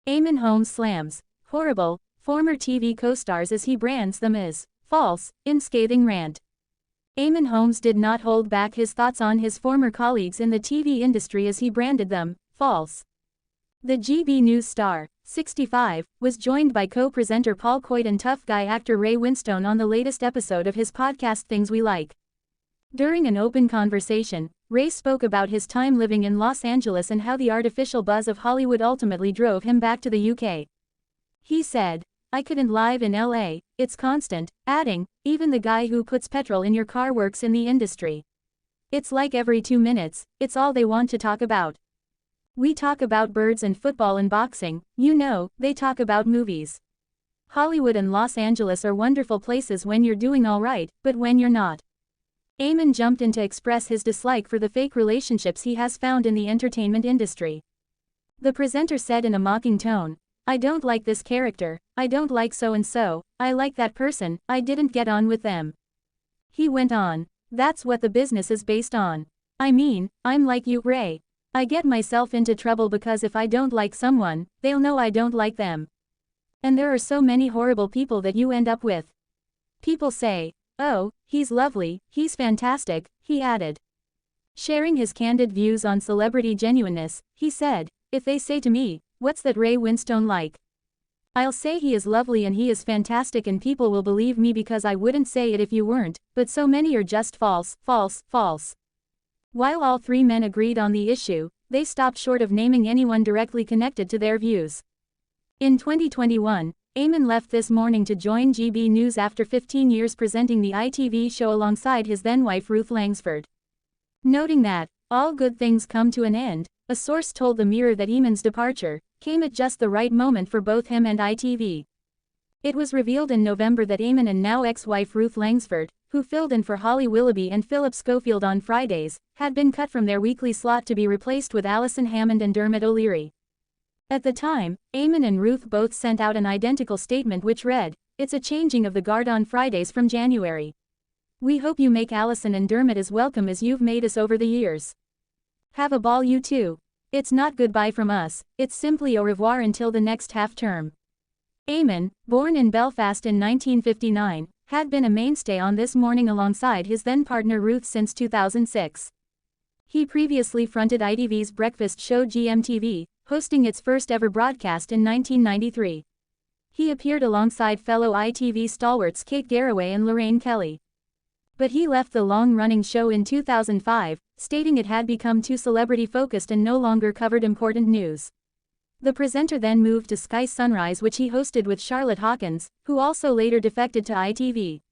Eamonn Holmes slams horrible former TV co-stars as he brands them as false in scathing rant. Eamonn Holmes did not hold back his thoughts on his former colleagues in the TV industry as he branded them false. The GB News star, 65, was joined by co-presenter Paul Coyte and tough guy actor Ray Winstone on the latest episode of his podcast Things We Like. During an open conversation, Ray spoke about his time living in Los Angeles and how the artificial buzz of Hollywood ultimately drove him back to the UK. He said, "I couldn't live in LA, it's constant," adding, "Even the guy who puts petrol in your car works in the industry. It's like every 2 minutes, it's all they want to talk about. We talk about birds and football and boxing, they talk about movies. Hollywood and Los Angeles are wonderful places when you're doing all right, but when you're not." Eamonn jumped in to express his dislike for the fake relationships he has found in the entertainment industry. The presenter said in a mocking tone, "I don't like this character, I don't like so-and-so, I like that person, I didn't get on with them." He went on, "That's what the business is based on. I mean, I'm like you, Ray. I get myself into trouble because if I don't like someone, they'll know I don't like them. And there are so many horrible people that you end up with. People say, 'Oh, he's lovely, he's fantastic,'" he added. Sharing his candid views on celebrity genuineness, he said, "If they say to me, 'What's that Ray Winstone like?' I'll say he is lovely and he is fantastic and people will believe me because I wouldn't say it if you weren't, but so many are just false, false, false." While all three men agreed on the issue, they stopped short of naming anyone directly connected to their views. In 2021, Eamonn left This Morning to join GB News after 15 years presenting the ITV show alongside his then-wife Ruth Langford. Noting that, "all good things come to an end," a source told the Mirror that Eamonn's departure came at just the right moment for both him and ITV. It was revealed in November that Eamonn and now ex-wife Ruth Langford, who filled in for Holly Willoughby and Philip Schofield on Fridays, had been cut from their weekly slot to be replaced with Alison Hammond and Dermot O'Leary. At the time, Eamonn and Ruth both sent out an identical statement which read, "It's a changing of the guard on Fridays from January. We hope you make Alison and Dermot as welcome as you've made us over the years. Have a ball you too. It's not goodbye from us, it's simply au revoir until the next half-term." Eamonn, born in Belfast in 1959, had been a mainstay on This Morning alongside his then-partner Ruth since 2006. He previously fronted ITV's breakfast show GMTV, hosting its first-ever broadcast in 1993. He appeared alongside fellow ITV stalwarts Kate Garraway and Lorraine Kelly. But he left the long-running show in 2005, stating it had become too celebrity-focused and no longer covered important news. The presenter then moved to Sky Sunrise, which he hosted with Charlotte Hawkins, who also later defected to ITV.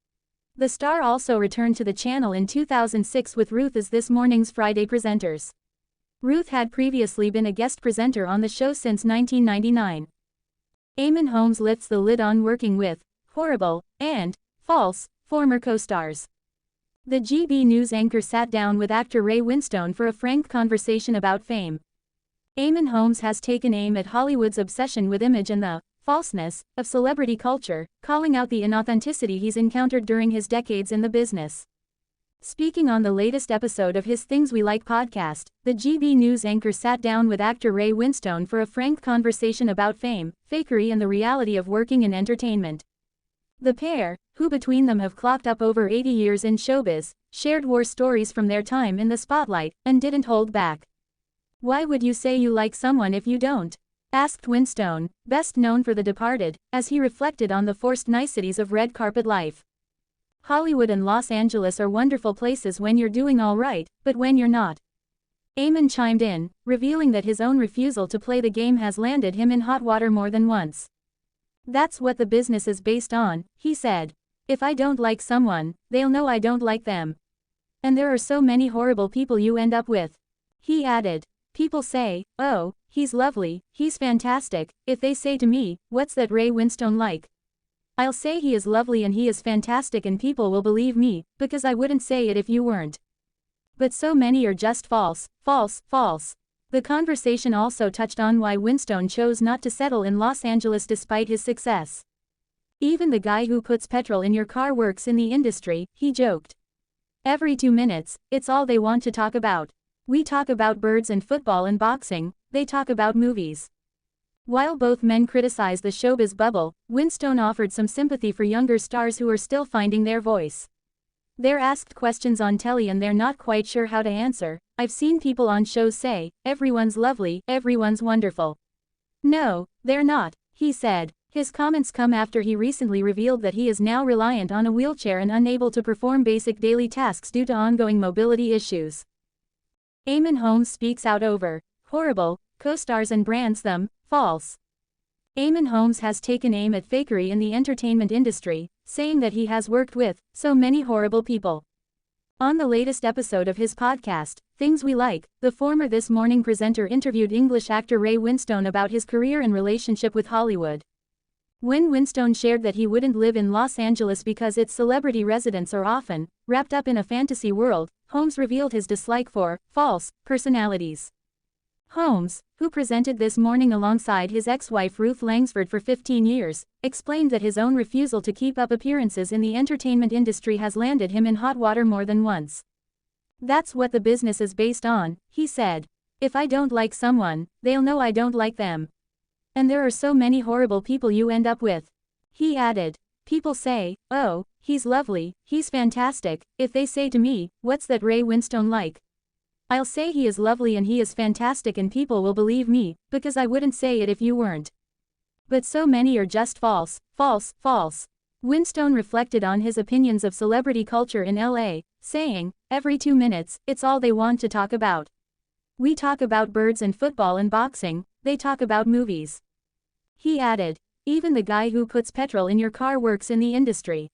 The star also returned to the channel in 2006 with Ruth as This Morning's Friday presenters. Ruth had previously been a guest presenter on the show since 1999. Eamonn Holmes lifts the lid on working with horrible and false former co-stars. The GB News anchor sat down with actor Ray Winstone for a frank conversation about fame. Eamonn Holmes has taken aim at Hollywood's obsession with image and the falseness of celebrity culture, calling out the inauthenticity he's encountered during his decades in the business. Speaking on the latest episode of his Things We Like podcast, the GB News anchor sat down with actor Ray Winstone for a frank conversation about fame, fakery and the reality of working in entertainment. The pair, who between them have clocked up over 80 years in showbiz, shared war stories from their time in the spotlight, and didn't hold back. "Why would you say you like someone if you don't?" asked Winstone, best known for The Departed, as he reflected on the forced niceties of red carpet life. "Hollywood and Los Angeles are wonderful places when you're doing all right, but when you're not." Eamonn chimed in, revealing that his own refusal to play the game has landed him in hot water more than once. "That's what the business is based on," he said. "If I don't like someone, they'll know I don't like them. And there are so many horrible people you end up with." He added, "People say, 'Oh, he's lovely, he's fantastic,' if they say to me, 'What's that Ray Winstone like?' I'll say he is lovely and he is fantastic and people will believe me, because I wouldn't say it if you weren't. But so many are just false, false, false." The conversation also touched on why Winstone chose not to settle in Los Angeles despite his success. "Even the guy who puts petrol in your car works in the industry," he joked. "Every 2 minutes, it's all they want to talk about. We talk about birds and football and boxing, they talk about movies. While both men criticize the showbiz bubble, Winstone offered some sympathy for younger stars who are still finding their voice. They're asked questions on telly and they're not quite sure how to answer. I've seen people on shows say, everyone's lovely, everyone's wonderful. No, they're not, he said. His comments come after he recently revealed that he is now reliant on a wheelchair and unable to perform basic daily tasks due to ongoing mobility issues. Eamonn Holmes speaks out over horrible co-stars and brands them false. Eamonn Holmes has taken aim at fakery in the entertainment industry, saying that he has worked with so many horrible people. On the latest episode of his podcast, Things We Like, the former This Morning presenter interviewed English actor Ray Winstone about his career and relationship with Hollywood. When Winstone shared that he wouldn't live in Los Angeles because its celebrity residents are often wrapped up in a fantasy world, Holmes revealed his dislike for false personalities. Holmes, who presented This Morning alongside his ex-wife Ruth Langford for 15 years, explained that his own refusal to keep up appearances in the entertainment industry has landed him in hot water more than once. That's what the business is based on, he said. If I don't like someone, they'll know I don't like them. And there are so many horrible people you end up with. He added. People say, oh, he's lovely, he's fantastic. If they say to me, what's that Ray Winstone like? I'll say he is lovely and he is fantastic and people will believe me, because I wouldn't say it if you weren't. But so many are just false, false, false. Winstone reflected on his opinions of celebrity culture in LA, saying, every 2 minutes, it's all they want to talk about. We talk about birds and football and boxing, they talk about movies. He added, even the guy who puts petrol in your car works in the industry.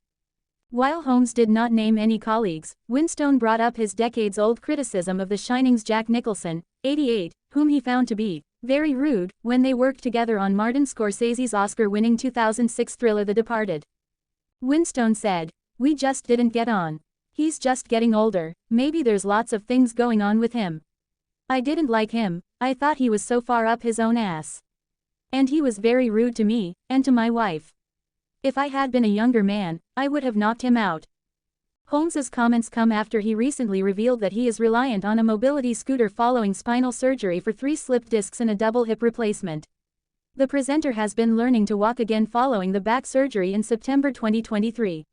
While Holmes did not name any colleagues, Winstone brought up his decades-old criticism of The Shining's Jack Nicholson, 88, whom he found to be very rude when they worked together on Martin Scorsese's Oscar-winning 2006 thriller The Departed. Winstone said, we just didn't get on. He's just getting older, maybe there's lots of things going on with him. I didn't like him, I thought he was so far up his own ass. And he was very rude to me, and to my wife. If I had been a younger man, I would have knocked him out. Holmes's comments come after he recently revealed that he is reliant on a mobility scooter following spinal surgery for 3 slipped discs and a double hip replacement. The presenter has been learning to walk again following the back surgery in September 2023.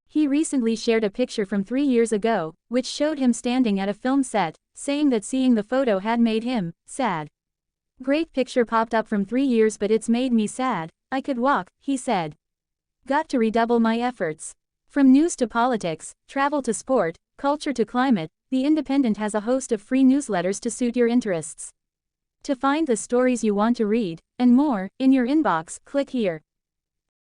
He recently shared a picture from 3 years ago, which showed him standing at a film set, saying that seeing the photo had made him sad. Great picture popped up from 3 years but it's made me sad. I could walk, he said. Got to redouble my efforts. From news to politics, travel to sport, culture to climate, The Independent has a host of free newsletters to suit your interests. To find the stories you want to read, and more, in your inbox, click here.